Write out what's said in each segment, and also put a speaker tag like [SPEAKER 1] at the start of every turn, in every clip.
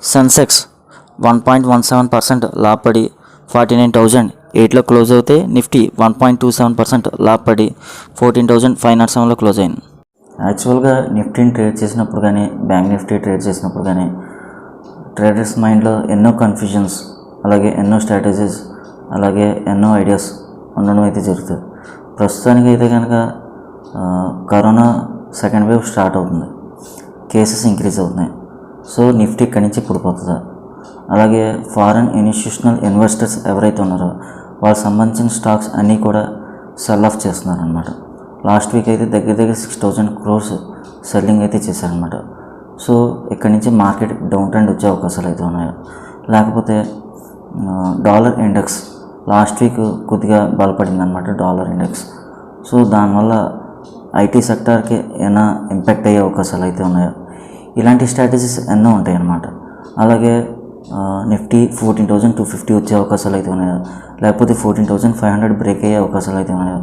[SPEAKER 1] సెన్సెక్స్ 1.17% లాభపడి 49,008లో క్లోజ్ అవుతే నిఫ్టీ 1.27% లాభపడి 14,507లో క్లోజ్ అయింది. యాక్చువల్గా నిఫ్టీని ట్రేడ్ చేసినప్పుడు కానీ బ్యాంక్ నిఫ్టీ ట్రేడ్ చేసినప్పుడు కానీ ట్రేడర్స్ మైండ్లో ఎన్నో కన్ఫ్యూజన్స్, అలాగే ఎన్నో స్ట్రాటజీస్, అలాగే ఎన్నో ఐడియాస్ ఉండడం అయితే జరుగుతుంది. ప్రస్తుతానికి అయితే కనుక కరోనా సెకండ్ వేవ్ స్టార్ట్ అవుతుంది, కేసెస్ ఇంక్రీజ్ అవుతున్నాయి. సో నిఫ్టీ ఇక్కడి నుంచి పుడిపోతుందా, అలాగే ఫారెన్ ఇన్స్టిట్యూషనల్ ఇన్వెస్టర్స్ ఎవరైతే ఉన్నారో వాళ్ళకి సంబంధించిన స్టాక్స్ అన్నీ కూడా సెల్ ఆఫ్ చేస్తున్నారనమాట. లాస్ట్ వీక్ అయితే దగ్గర 6,000 crores సెల్లింగ్ అయితే చేశారనమాట. సో ఇక్కడి నుంచి మార్కెట్ డౌన్ ట్రెండ్ వచ్చే అవకాశాలు అయితే ఉన్నాయి. లేకపోతే డాలర్ ఇండెక్స్ లాస్ట్ వీక్ కొద్దిగా బలపడింది అనమాట, డాలర్ ఇండెక్స్. సో దానివల్ల ఐటీ సెక్టార్కి ఏమైనా ఇంపాక్ట్ అయ్యే అవకాశాలు అయితే ఉన్నాయో, ఇలాంటి స్ట్రాటజీస్ ఎన్నో ఉంటాయి అన్నమాట. అలాగే నిఫ్టీ 14,250 వచ్చే అవకాశాలు అయితే ఉన్నాయో, లేకపోతే 14,500 బ్రేక్ అయ్యే అవకాశాలు అయితే ఉన్నాయో,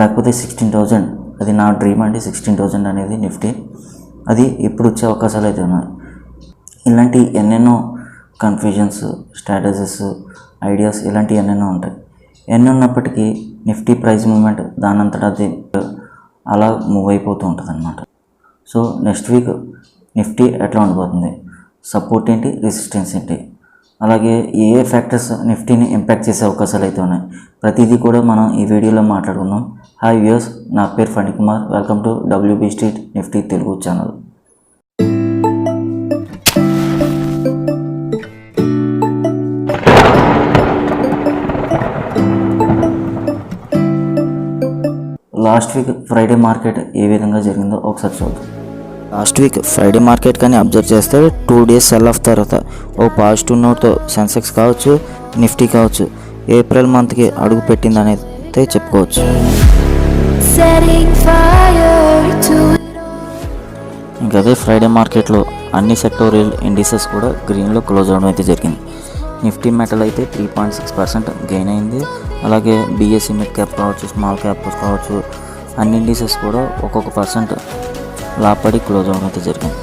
[SPEAKER 1] లేకపోతే 16,000, అది నా డ్రీమ్ అండి. 16,000 అనేది నిఫ్టీ, అది ఇప్పుడు వచ్చే అవకాశాలు అయితే ఉన్నాయి. ఇలాంటి ఎన్నెన్నో కన్ఫ్యూజన్స్, స్ట్రాటజీస్, ఐడియాస్ ఇలాంటివి ఎన్నెన్నో ఉంటాయి. ఎన్ని ఉన్నప్పటికీ నిఫ్టీ ప్రైస్ మూమెంట్ దానంతటా అది అలా మూవ్ అయిపోతూ ఉంటుంది అన్నమాట. సో నెక్స్ట్ వీక్ నిఫ్టీ ఎట్లా ఉండిపోతుంది, సపోర్ట్ ఏంటి, రెసిస్టెన్స్ ఏంటి, అలాగే ఏ ఫ్యాక్టర్స్ నిఫ్టీని ఇంపాక్ట్ చేసే అవకాశాలు అయితే ఉన్నాయి, ప్రతిదీ కూడా మనం ఈ వీడియోలో మాట్లాడుకుందాం. హాయ్ వ్యూయర్స్, నా పేరు Phanikumar. Welcome to WB street Nifty Telugu channel. Last week Friday market ఏ విధంగా జరిగిందో ఒకసారి చూద్దాం. లాస్ట్ వీక్ ఫ్రైడే మార్కెట్ కానీ అబ్జర్వ్ చేస్తే 2 days సెల్ ఆఫ్ తర్వాత ఓ పాజిటివ్ నోట్తో సెన్సెక్స్ కావచ్చు, నిఫ్టీ కావచ్చు ఏప్రిల్ మంత్కి అడుగు పెట్టింది అనేది చెప్పుకోవచ్చు. ఇంకా అదే ఫ్రైడే మార్కెట్లో అన్ని సెక్టోరియల్ ఇండిసెస్ కూడా గ్రీన్లో క్లోజ్ అవడం అయితే జరిగింది. నిఫ్టీ మెటల్ అయితే 3.6% గెయిన్ అయింది. అలాగే BSE మిడ్ క్యాప్ కావచ్చు, స్మాల్ క్యాప్ కావచ్చు, అన్ని ఇండిసెస్ కూడా ఒక్కొక్క % లాభపడి క్లోజ్ అవడం అయితే జరిగింది.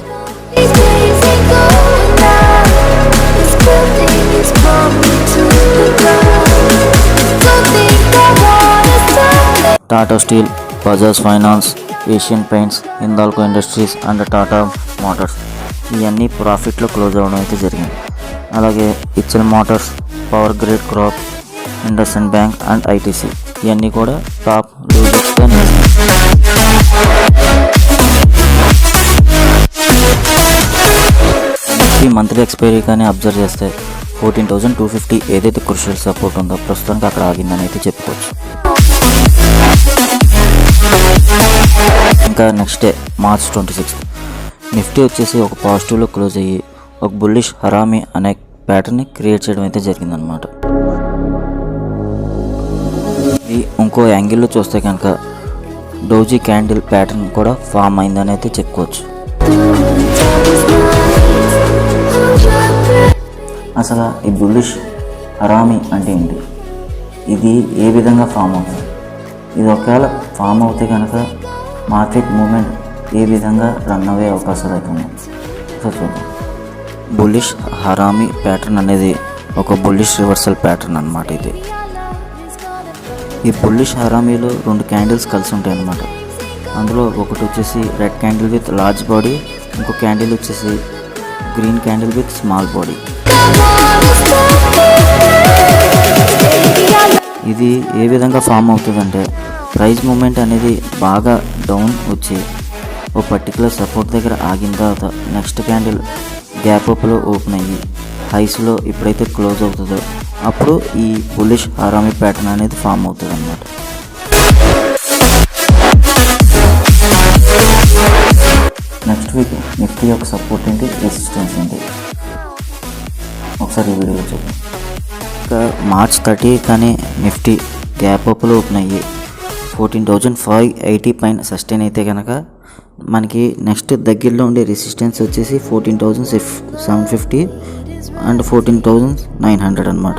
[SPEAKER 1] Tata steel, Bajaj finance, Asian paints, Hindalco industries and Tata Motors ఇవన్నీ ప్రాఫిట్లో క్లోజ్ అవ్వడం అయితే జరిగింది. అలాగే HL Motors, power grid crop, IndusInd bank and ITC ఇవన్నీ కూడా టాప్ లూజర్స్గా నిలిచాయి. ఈ మంత్లీ ఎక్స్పైరీ కానీ అబ్జర్వ్ చేస్తే 14,250 ఏదైతే క్రూషియల్ సపోర్ట్ ఉందో ప్రస్తుతానికి అక్కడ ఆగిందని అయితే చెప్పుకోవచ్చు. ఇంకా నెక్స్ట్ డే March 26 నిఫ్టీ వచ్చేసి ఒక పాజిటివ్లో క్లోజ్ అయ్యి ఒక బుల్లిష్ హరామీ అనే ప్యాటర్న్ని క్రియేట్ చేయడం అయితే జరిగిందనమాట. ఇది ఇంకో యాంగిల్లో చూస్తే కనుక డోజీ క్యాండిల్ ప్యాటర్న్ కూడా ఫామ్ అయిందని అయితే చెప్పుకోవచ్చు. అసలు ఈ బుల్లిష్ హరామీ అంటే ఏంటి, ఇది ఏ విధంగా ఫామ్ అవుతుంది, ఇది ఒకవేళ ఫామ్ అవుతే కనుక మార్కెట్ మూమెంట్ ఏ విధంగా రన్ అయ్యే అవకాశాలు అవుతున్నాయి సో చూద్దాం. బుల్లిష్ హరామీ ప్యాటర్న్ అనేది ఒక బుల్లిష్ రివర్సల్ ప్యాటర్న్ అన్నమాట. ఈ బుల్లిష్ హరామీలో 2 క్యాండిల్స్ కలిసి ఉంటాయి అన్నమాట. అందులో ఒకటి వచ్చేసి red candle with large body, ఇంకో క్యాండిల్ వచ్చేసి green candle with small body. ఇది ఏ విధంగా ఫామ్ అవుతుందంటే ప్రైస్ మూమెంట్ అనేది బాగా డౌన్ వచ్చి ఓ పర్టికులర్ సపోర్ట్ దగ్గర ఆగిన తర్వాత నెక్స్ట్ క్యాండిల్ గ్యాప్ అప్లో ఓపెన్ అయ్యి హైస్లో ఎప్పుడైతే క్లోజ్ అవుతుందో అప్పుడు ఈ బుల్లిష్ హరామీ ప్యాటర్న్ అనేది ఫామ్ అవుతుంది అన్నమాట. నెక్స్ట్ వీక్ నిఫ్టీ యొక్క సపోర్ట్ ఏంటి, రెసిస్టెన్స్ ఏంటి ఒకసారి ఈ వీడియోలో చూద్దాం. ఇంకా March 30 కానీ నిఫ్టీ గ్యాప్ అప్లో ఓపెన్ అయ్యి 14,580 పైన సస్టైన్ అయితే కనుక మనకి నెక్స్ట్ దగ్గరలో ఉండే రెసిస్టెన్స్ వచ్చేసి 14,750 అండ్ 14,900 అనమాట.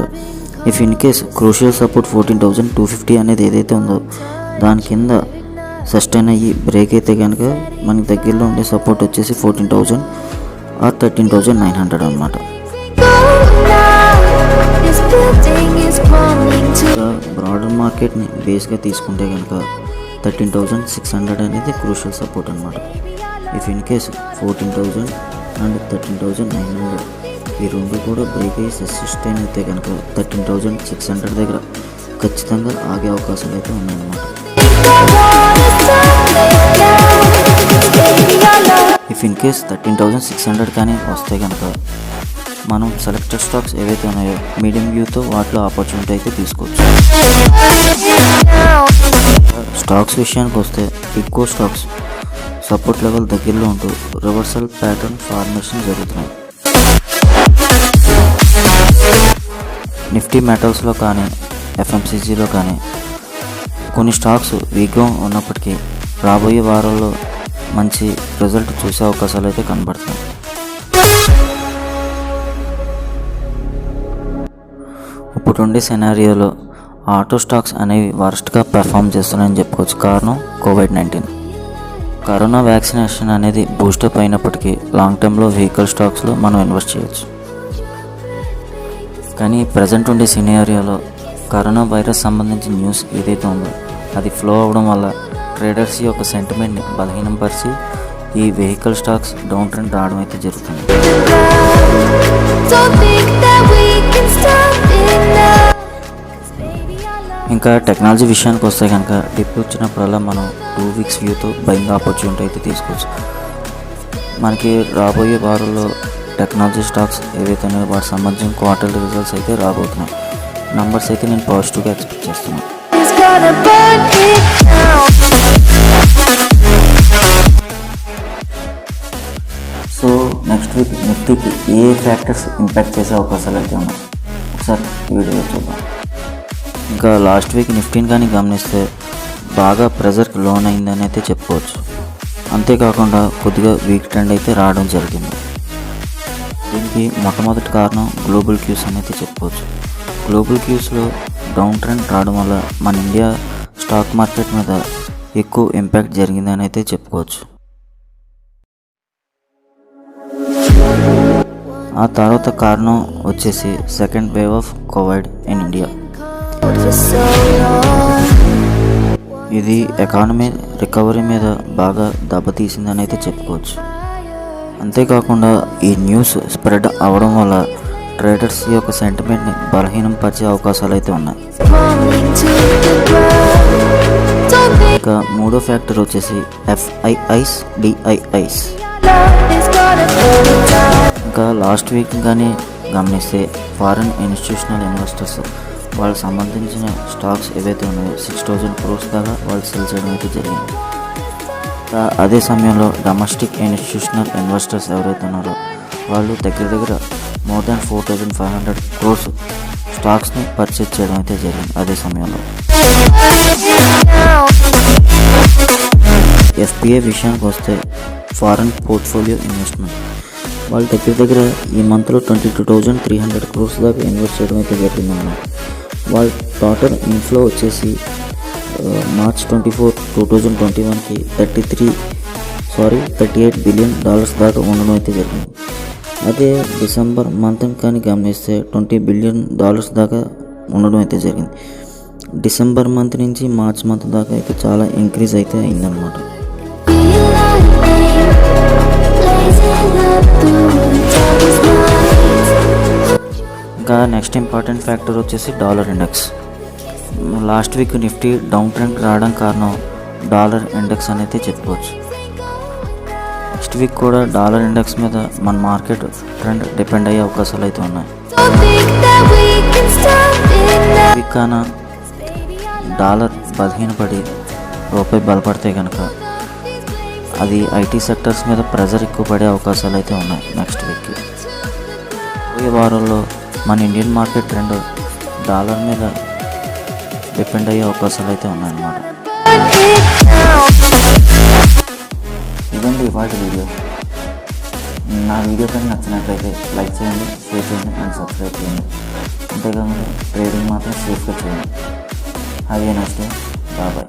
[SPEAKER 1] If in case crucial support 14,250 అనేది ఏదైతే ఉందో దాని కింద సస్టైన్ అయ్యి బ్రేక్ అయితే కనుక మనకి దగ్గరలో ఉండే సపోర్ట్ వచ్చేసి ఆర్ 13,900 అనమాట. బ్రాడర్ మార్కెట్ని బేస్గా తీసుకుంటే కనుక 13,600 అనేది క్రూషియల్ సపోర్ట్ అనమాట. ఇఫ్ ఇన్ కేస్ 14,000 అండ్ 13,900 ఈ రెండు కూడా బ్రేక్ అయ్యి సస్టైన్ అయితే కనుక 13,600 దగ్గర ఖచ్చితంగా ఆగే అవకాశాలు అయితే ఉన్నాయన్నమాట. ఇఫ్ ఇన్ కేస్ 13,600 కానీ వస్తే కనుక మనం సెలెక్టెడ్ స్టాక్స్ ఏవైతే ఉన్నాయో మీడియం వ్యూతో వాటిలో ఆపర్చునిటీ అయితే తీసుకోవచ్చు. స్టాక్స్ విషయానికి వస్తే ఎక్కువ స్టాక్స్ సపోర్ట్ లెవెల్ దగ్గరలో ఉంటూ రివర్సల్ ప్యాటర్న్ ఫార్మేషన్ జరుగుతున్నాయి. నిఫ్టీ మెటల్స్లో కానీ ఎఫ్ఎంసీజీలో కానీ కొన్ని స్టాక్స్ వీక్గా ఉన్నప్పటికీ రాబోయే వారాల్లో మంచి రిజల్ట్ చూసే అవకాశాలు అయితే కనబడుతున్నాయి. ఇప్పుడుండే సినారియోలో ఆటో స్టాక్స్ అనేవి వరస్ట్గా పెర్ఫామ్ చేస్తున్నాయని చెప్పుకోవచ్చు. కారణం కోవిడ్-19. కరోనా వ్యాక్సినేషన్ అనేది బూస్టప్ అయినప్పటికీ లాంగ్ టర్మ్లో వెహికల్ స్టాక్స్లో మనం ఇన్వెస్ట్ చేయొచ్చు. కానీ ప్రజెంట్ ఉండే సినారియోలో కరోనా వైరస్ సంబంధించిన న్యూస్ ఏదైతే ఉందో అది ఫ్లో అవ్వడం వల్ల ట్రేడర్స్ యొక్క సెంటిమెంట్ని బలహీనపరిచి ఈ వెహికల్ స్టాక్స్ డౌన్ ట్రెండ్ రావడం అయితే జరుగుతుంది. ఇంకా టెక్నాలజీ విషయానికి వస్తే కనుక డిప్ వచ్చినప్పుడల్లా మనం 2 వీక్స్ వ్యూతో బయింగ్ ఆపర్చునిటీ అయితే తీసుకోవచ్చు. మనకి రాబోయే వారంలో టెక్నాలజీ స్టాక్స్ ఏవైతే ఉన్నాయో వాటికి సంబంధించిన క్వార్టర్లీ రిజల్ట్స్ అయితే రాబోతున్నాయి. నంబర్స్ అయితే నేను పాజిటివ్గా ఎక్స్పెక్ట్ చేస్తున్నాను. సో నెక్స్ట్ వీక్ నిఫ్టీకి ఏ ఫ్యాక్టర్స్ ఇంపాక్ట్ చేసే అవకాశాలు అయితే ఉన్నాయి ఒకసారి వీడియోలో చూద్దాం. ఇంకా లాస్ట్ వీక్ నిఫ్టీని కానీ గమనిస్తే బాగా ప్రెజర్కి లోన్ అయిందని అయితే చెప్పుకోవచ్చు. అంతేకాకుండా కొద్దిగా వీక్ ట్రెండ్ అయితే రావడం జరిగింది. దీనికి మొట్టమొదటి కారణం గ్లోబల్ క్యూస్ అని అయితే చెప్పుకోవచ్చు. గ్లోబల్ క్యూస్లో డౌన్ ట్రెండ్ రావడం వల్ల మన ఇండియా స్టాక్ మార్కెట్ మీద ఎక్కువ ఇంపాక్ట్ జరిగిందని అయితే చెప్పుకోవచ్చు. ఆ తర్వాత కారణం వచ్చేసి second wave of Covid in India. ఇది ఎకానమీ రికవరీ మీద బాగా దెబ్బతీసిందని అయితే చెప్పుకోవచ్చు. అంతేకాకుండా ఈ న్యూస్ స్ప్రెడ్ అవ్వడం వల్ల ట్రేడర్స్ యొక్క సెంటిమెంట్ని బలహీనంపరిచే అవకాశాలు అయితే ఉన్నాయి. ఇంకా మూడో ఫ్యాక్టర్ వచ్చేసి ఎఫ్ఐఐస్ డిఐఐస్. ఇంకా లాస్ట్ వీక్ కానీ గమనిస్తే ఫారిన్ ఇన్స్టిట్యూషనల్ ఇన్వెస్టర్స్ వాళ్ళకి సంబంధించిన స్టాక్స్ ఏవైతే ఉన్నాయో 6,000 crores దాకా వాళ్ళు సెల్ చేయడం అయితే జరిగింది. అదే సమయంలో డొమెస్టిక్ ఇన్స్టిట్యూషనల్ ఇన్వెస్టర్స్ ఎవరైతే ఉన్నారో వాళ్ళు దగ్గర మోర్ దాన్ 4,500 crores స్టాక్స్ని పర్చేజ్ చేయడం అయితే జరిగింది అదే సమయంలో. ఎఫ్పిఐ విషయానికి వస్తే ఫారెన్ పోర్ట్ఫోలియో ఇన్వెస్ట్మెంట్ వాళ్ళు దగ్గర ఈ మంత్లో 22,300 crores దాకా ఇన్వెస్ట్ చేయడం అయితే జరిగిందన్నమాట. వాళ్ళ టోటల్ ఇన్ఫ్లో వచ్చేసి మార్చ్ 24, 2021కి $38 బిలియన్ దాకా ఉండడం అయితే జరిగింది. అదే డిసెంబర్ మంత్ కానీ గమనిస్తే $20 బిలియన్ దాకా ఉండడం అయితే జరిగింది. డిసెంబర్ మంత్ నుంచి మార్చ్ మంత్ దాకా అయితే చాలా ఇంక్రీజ్ అయితే అయిందన్నమాట. ఇంకా నెక్స్ట్ ఇంపార్టెంట్ ఫ్యాక్టర్ వచ్చేసి dollar index. Last week Nifty down trend రావడం కారణం డాలర్ ఇండెక్స్ అనేది చెప్పుకోవచ్చు. నెక్స్ట్ వీక్ కూడా డాలర్ ఇండెక్స్ మీద మన మార్కెట్ ట్రెండ్ డిపెండ్ అయ్యే అవకాశాలు అయితే ఉన్నాయి. వీక్ కాన డాలర్ బలహీనపడి రూపాయి బలపడితే కనుక అది ఐటీ సెక్టర్స్ మీద ప్రెజర్ ఎక్కువ పడే అవకాశాలు అయితే ఉన్నాయి నెక్స్ట్ వీక్. ఈ వారంలో మన ఇండియన్ మార్కెట్ ట్రెండ్ డాలర్ మీద డిపెండ్ అయ్యే అవకాశాలు అయితే ఉన్నాయన్నమాట. ఇదండి ఇవాళ వీడియో. నా వీడియో కానీ నచ్చినట్లయితే లైక్ చేయండి, షేర్ చేయండి అండ్ సబ్స్క్రైబ్ చేయండి. అంతేకాకుండా ట్రేడింగ్ మాత్రం సేఫ్గా చేయండి. Have a nice day. Bye.